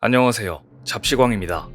안녕하세요. 잡시광입니다.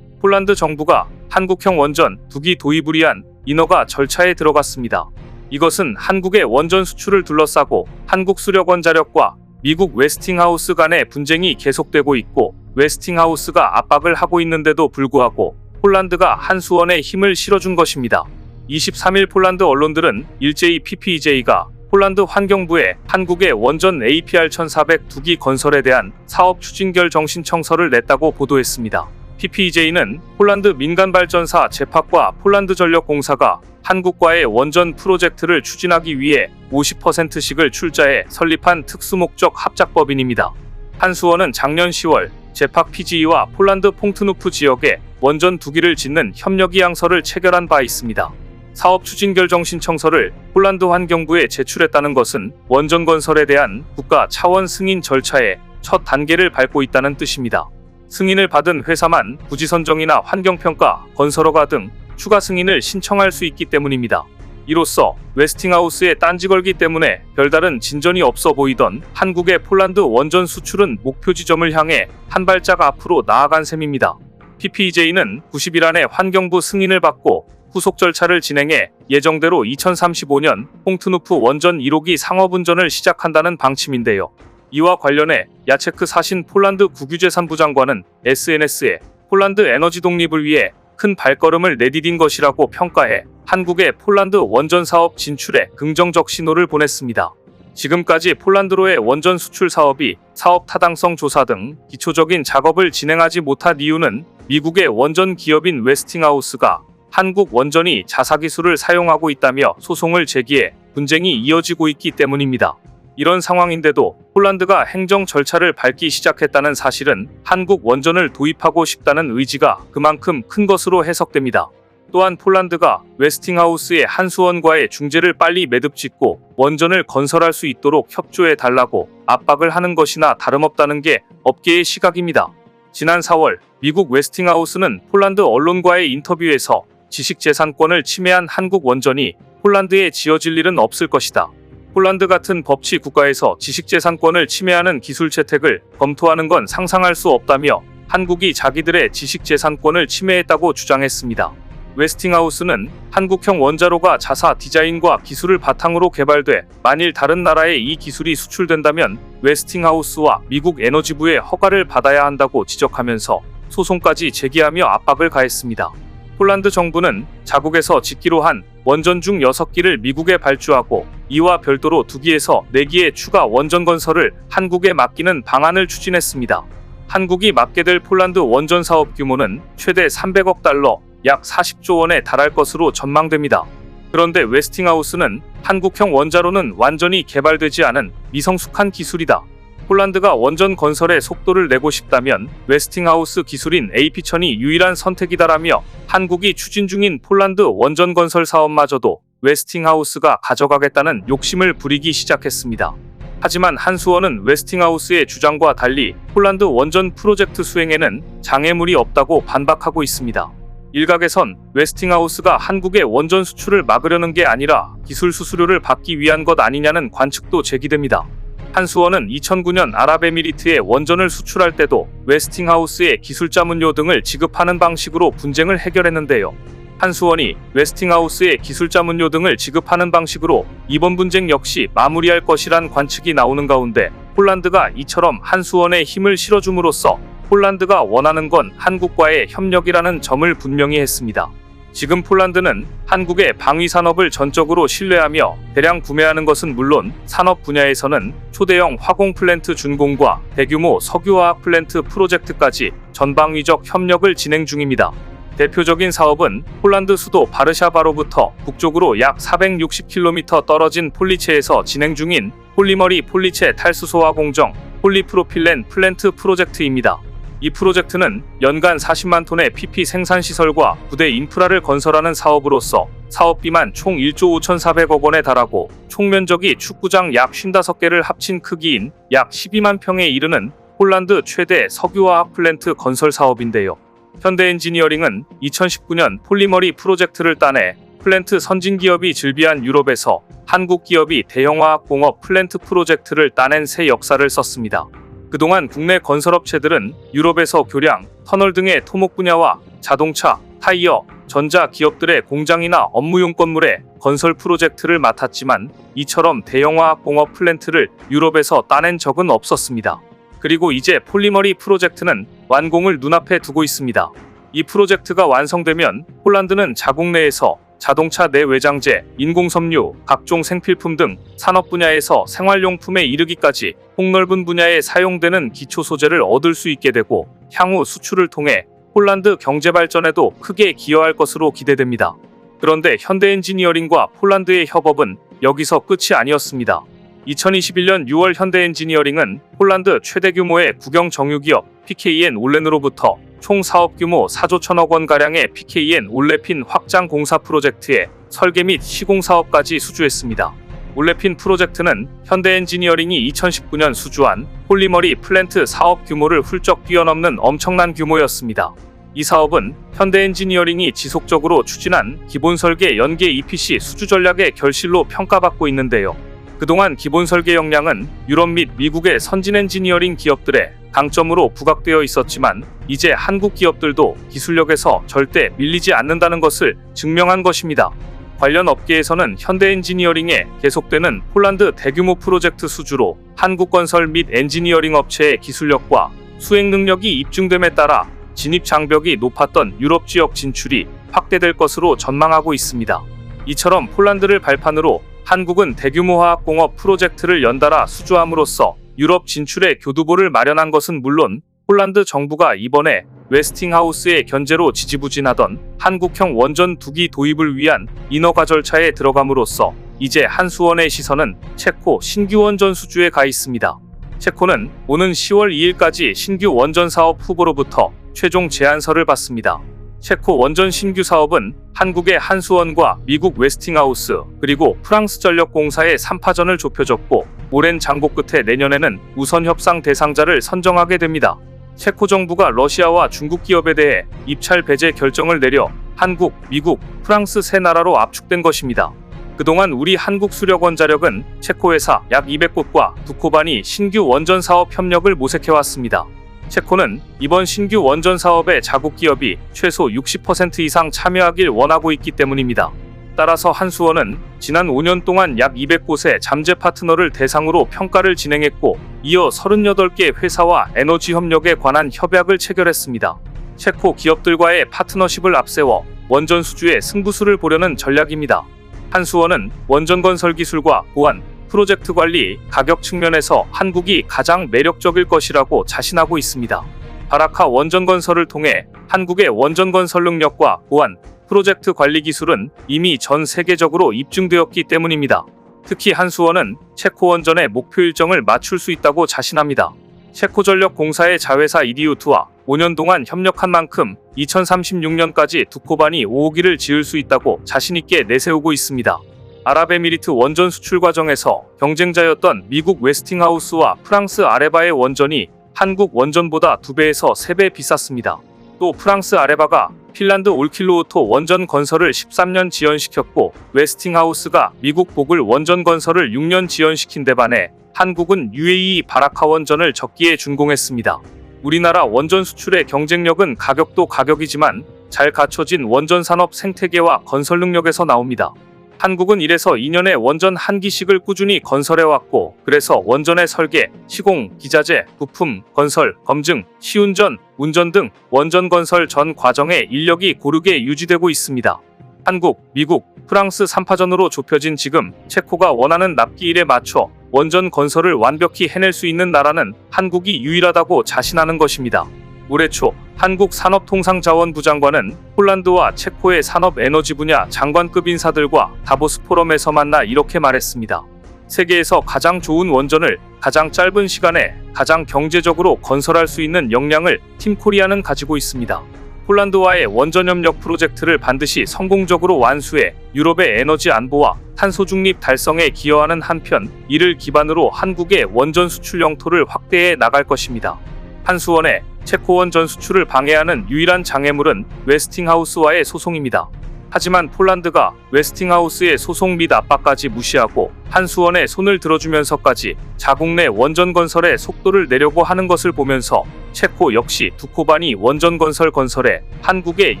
폴란드 정부가 한국형 원전 2기 도입을 위한 인허가 절차에 들어갔습니다. 이것은 한국의 원전 수출을 둘러싸고 한국수력원자력과 미국 웨스팅하우스 간의 분쟁이 계속되고 있고, 웨스팅하우스가 압박을 하고 있는데도 불구하고 폴란드가 한수원에 힘을 실어준 것입니다. 23일 폴란드 언론들은 일제히 PPEJ가 폴란드 환경부에 한국의 원전 APR 1402기 건설에 대한 사업 추진결 정신청서를 냈다고 보도했습니다. PPEJ는 폴란드 민간발전사 제팍과 폴란드전력공사가 한국과의 원전 프로젝트를 추진하기 위해 50%씩을 출자해 설립한 특수목적 합작법인입니다. 한수원은 작년 10월 제팍 PGE와 폴란드 퐁트누프 지역에 원전 2기를 짓는 협력의향서를 체결한 바 있습니다. 사업 추진결 정신청서를 폴란드 환경부에 제출했다는 것은 원전 건설에 대한 국가 차원 승인 절차의 첫 단계를 밟고 있다는 뜻입니다. 승인을 받은 회사만 부지선정이나 환경평가, 건설허가 등 추가 승인을 신청할 수 있기 때문입니다. 이로써 웨스팅하우스의 딴지 걸기 때문에 별다른 진전이 없어 보이던 한국의 폴란드 원전 수출은 목표 지점을 향해 한 발짝 앞으로 나아간 셈입니다. PPEJ는 90일 안에 환경부 승인을 받고 후속 절차를 진행해 예정대로 2035년 퐁트누프 원전 1호기 상업운전을 시작한다는 방침인데요. 이와 관련해 야체크 사신 폴란드 국유재산부 장관은 SNS에 폴란드 에너지 독립을 위해 큰 발걸음을 내디딘 것이라고 평가해 한국의 폴란드 원전 사업 진출에 긍정적 신호를 보냈습니다. 지금까지 폴란드로의 원전 수출 사업이 사업 타당성 조사 등 기초적인 작업을 진행하지 못한 이유는 미국의 원전 기업인 웨스팅하우스가 한국 원전이 자사기술을 사용하고 있다며 소송을 제기해 분쟁이 이어지고 있기 때문입니다. 이런 상황인데도 폴란드가 행정 절차를 밟기 시작했다는 사실은 한국 원전을 도입하고 싶다는 의지가 그만큼 큰 것으로 해석됩니다. 또한 폴란드가 웨스팅하우스의 한수원과의 중재를 빨리 매듭짓고 원전을 건설할 수 있도록 협조해 달라고 압박을 하는 것이나 다름없다는 게 업계의 시각입니다. 지난 4월 미국 웨스팅하우스는 폴란드 언론과의 인터뷰에서 지식재산권을 침해한 한국 원전이 폴란드에 지어질 일은 없을 것이다. 폴란드 같은 법치 국가에서 지식재산권을 침해하는 기술 채택을 검토하는 건 상상할 수 없다며 한국이 자기들의 지식재산권을 침해했다고 주장했습니다. 웨스팅하우스는 한국형 원자로가 자사 디자인과 기술을 바탕으로 개발돼 만일 다른 나라에 이 기술이 수출된다면 웨스팅하우스와 미국 에너지부의 허가를 받아야 한다고 지적하면서 소송까지 제기하며 압박을 가했습니다. 폴란드 정부는 자국에서 짓기로 한 원전 중 6기를 미국에 발주하고 이와 별도로 2기에서 4기의 추가 원전 건설을 한국에 맡기는 방안을 추진했습니다. 한국이 맡게 될 폴란드 원전 사업 규모는 최대 300억 달러, 약 40조 원에 달할 것으로 전망됩니다. 그런데 웨스팅하우스는 한국형 원자로는 완전히 개발되지 않은 미성숙한 기술이다. 폴란드가 원전 건설에 속도를 내고 싶다면 웨스팅하우스 기술인 AP1000이 유일한 선택이다라며 한국이 추진 중인 폴란드 원전 건설 사업마저도 웨스팅하우스가 가져가겠다는 욕심을 부리기 시작했습니다. 하지만 한수원은 웨스팅하우스의 주장과 달리 폴란드 원전 프로젝트 수행에는 장애물이 없다고 반박하고 있습니다. 일각에선 웨스팅하우스가 한국의 원전 수출을 막으려는 게 아니라 기술 수수료를 받기 위한 것 아니냐는 관측도 제기됩니다. 한수원은 2009년 아랍에미리트에 원전을 수출할 때도 웨스팅하우스에 기술자문료 등을 지급하는 방식으로 분쟁을 해결했는데요. 한수원이 웨스팅하우스에 기술자문료 등을 지급하는 방식으로 이번 분쟁 역시 마무리할 것이란 관측이 나오는 가운데 폴란드가 이처럼 한수원에 힘을 실어줌으로써 폴란드가 원하는 건 한국과의 협력이라는 점을 분명히 했습니다. 지금 폴란드는 한국의 방위산업을 전적으로 신뢰하며 대량 구매하는 것은 물론 산업 분야에서는 초대형 화공 플랜트 준공과 대규모 석유화학 플랜트 프로젝트까지 전방위적 협력을 진행 중입니다. 대표적인 사업은 폴란드 수도 바르샤바로부터 북쪽으로 약 460km 떨어진 폴리체에서 진행 중인 폴리머리 폴리체 탈수소화 공정 폴리프로필렌 플랜트 프로젝트입니다. 이 프로젝트는 연간 40만 톤의 PP 생산시설과 부대 인프라를 건설하는 사업으로서 사업비만 총 1조 5,400억 원에 달하고 총 면적이 축구장 약 55개를 합친 크기인 약 12만 평에 이르는 폴란드 최대 석유화학 플랜트 건설 사업인데요. 현대엔지니어링은 2019년 폴리머리 프로젝트를 따내 플랜트 선진기업이 즐비한 유럽에서 한국 기업이 대형화학 공업 플랜트 프로젝트를 따낸 새 역사를 썼습니다. 그동안 국내 건설업체들은 유럽에서 교량, 터널 등의 토목 분야와 자동차, 타이어, 전자 기업들의 공장이나 업무용 건물의 건설 프로젝트를 맡았지만 이처럼 대형화학 공업 플랜트를 유럽에서 따낸 적은 없었습니다. 그리고 이제 폴리머리 프로젝트는 완공을 눈앞에 두고 있습니다. 이 프로젝트가 완성되면 폴란드는 자국 내에서 자동차 내외장재, 인공섬유, 각종 생필품 등 산업 분야에서 생활용품에 이르기까지 폭넓은 분야에 사용되는 기초 소재를 얻을 수 있게 되고 향후 수출을 통해 폴란드 경제 발전에도 크게 기여할 것으로 기대됩니다. 그런데 현대엔지니어링과 폴란드의 협업은 여기서 끝이 아니었습니다. 2021년 6월 현대엔지니어링은 폴란드 최대 규모의 국영 정유기업 PKN 올렌으로부터 총 사업 규모 4조 1천억 원가량의 PKN 올레핀 확장 공사 프로젝트의 설계 및 시공 사업까지 수주했습니다. 올레핀 프로젝트는 현대엔지니어링이 2019년 수주한 폴리머리 플랜트 사업 규모를 훌쩍 뛰어넘는 엄청난 규모였습니다. 이 사업은 현대엔지니어링이 지속적으로 추진한 기본설계 연계 EPC 수주 전략의 결실로 평가받고 있는데요. 그동안 기본설계 역량은 유럽 및 미국의 선진 엔지니어링 기업들의 강점으로 부각되어 있었지만 이제 한국 기업들도 기술력에서 절대 밀리지 않는다는 것을 증명한 것입니다. 관련 업계에서는 현대엔지니어링에 계속되는 폴란드 대규모 프로젝트 수주로 한국 건설 및 엔지니어링 업체의 기술력과 수행 능력이 입증됨에 따라 진입 장벽이 높았던 유럽 지역 진출이 확대될 것으로 전망하고 있습니다. 이처럼 폴란드를 발판으로 한국은 대규모 화학공업 프로젝트를 연달아 수주함으로써 유럽 진출의 교두보를 마련한 것은 물론 폴란드 정부가 이번에 웨스팅하우스의 견제로 지지부진하던 한국형 원전 2기 도입을 위한 인허가 절차에 들어감으로써 이제 한수원의 시선은 체코 신규 원전 수주에 가 있습니다. 체코는 오는 10월 2일까지 신규 원전 사업 후보로부터 최종 제안서를 받습니다. 체코 원전 신규 사업은 한국의 한수원과 미국 웨스팅하우스 그리고 프랑스 전력공사의 3파전을 좁혀졌고 오랜 장고 끝에 내년에는 우선 협상 대상자를 선정하게 됩니다. 체코 정부가 러시아와 중국 기업에 대해 입찰 배제 결정을 내려 한국, 미국, 프랑스 세 나라로 압축된 것입니다. 그동안 우리 한국수력원자력은 체코 회사 약 200곳과 두코반이 신규 원전 사업 협력을 모색해왔습니다. 체코는 이번 신규 원전 사업에 자국 기업이 최소 60% 이상 참여하길 원하고 있기 때문입니다. 따라서 한수원은 지난 5년 동안 약 200곳의 잠재 파트너를 대상으로 평가를 진행했고 이어 38개 회사와 에너지 협력에 관한 협약을 체결했습니다. 체코 기업들과의 파트너십을 앞세워 원전 수주의 승부수를 보려는 전략입니다. 한수원은 원전 건설 기술과 보안, 프로젝트 관리, 가격 측면에서 한국이 가장 매력적일 것이라고 자신하고 있습니다. 바라카 원전 건설을 통해 한국의 원전 건설 능력과 보안, 프로젝트 관리 기술은 이미 전 세계적으로 입증되었기 때문입니다. 특히 한수원은 체코 원전의 목표 일정을 맞출 수 있다고 자신합니다. 체코전력공사의 자회사 이디우트와 5년 동안 협력한 만큼 2036년까지 두코반이 5호기를 지을 수 있다고 자신있게 내세우고 있습니다. 아랍에미리트 원전 수출 과정에서 경쟁자였던 미국 웨스팅하우스와 프랑스 아레바의 원전이 한국 원전보다 2배에서 3배 비쌌습니다. 또 프랑스 아레바가 핀란드 올킬루오토 원전 건설을 13년 지연시켰고 웨스팅하우스가 미국 보글 원전 건설을 6년 지연시킨 데 반해 한국은 UAE 바라카 원전을 적기에 준공했습니다. 우리나라 원전 수출의 경쟁력은 가격도 가격이지만 잘 갖춰진 원전 산업 생태계와 건설 능력에서 나옵니다. 한국은 1에서 2년의 원전 한 기씩을 꾸준히 건설해왔고 그래서 원전의 설계, 시공, 기자재, 부품, 건설, 검증, 시운전, 운전 등 원전 건설 전 과정에 인력이 고르게 유지되고 있습니다. 한국, 미국, 프랑스 3파전으로 좁혀진 지금 체코가 원하는 납기일에 맞춰 원전 건설을 완벽히 해낼 수 있는 나라는 한국이 유일하다고 자신하는 것입니다. 올해 초 한국산업통상자원부 장관은 폴란드와 체코의 산업에너지 분야 장관급 인사들과 다보스 포럼에서 만나 이렇게 말했습니다. 세계에서 가장 좋은 원전을 가장 짧은 시간에 가장 경제적으로 건설할 수 있는 역량을 팀코리아는 가지고 있습니다. 폴란드와의 원전협력 프로젝트를 반드시 성공적으로 완수해 유럽의 에너지 안보와 탄소 중립 달성에 기여하는 한편 이를 기반으로 한국의 원전 수출 영토를 확대해 나갈 것입니다. 한수원의 체코 원전 수출을 방해하는 유일한 장애물은 웨스팅하우스와의 소송입니다. 하지만 폴란드가 웨스팅하우스의 소송 및 압박까지 무시하고 한수원의 손을 들어주면서까지 자국 내 원전 건설에 속도를 내려고 하는 것을 보면서 체코 역시 두코바니 원전 건설에 한국에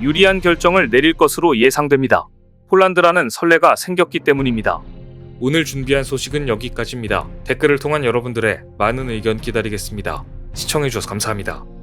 유리한 결정을 내릴 것으로 예상됩니다. 폴란드라는 선례가 생겼기 때문입니다. 오늘 준비한 소식은 여기까지입니다. 댓글을 통한 여러분들의 많은 의견 기다리겠습니다. 시청해주셔서 감사합니다.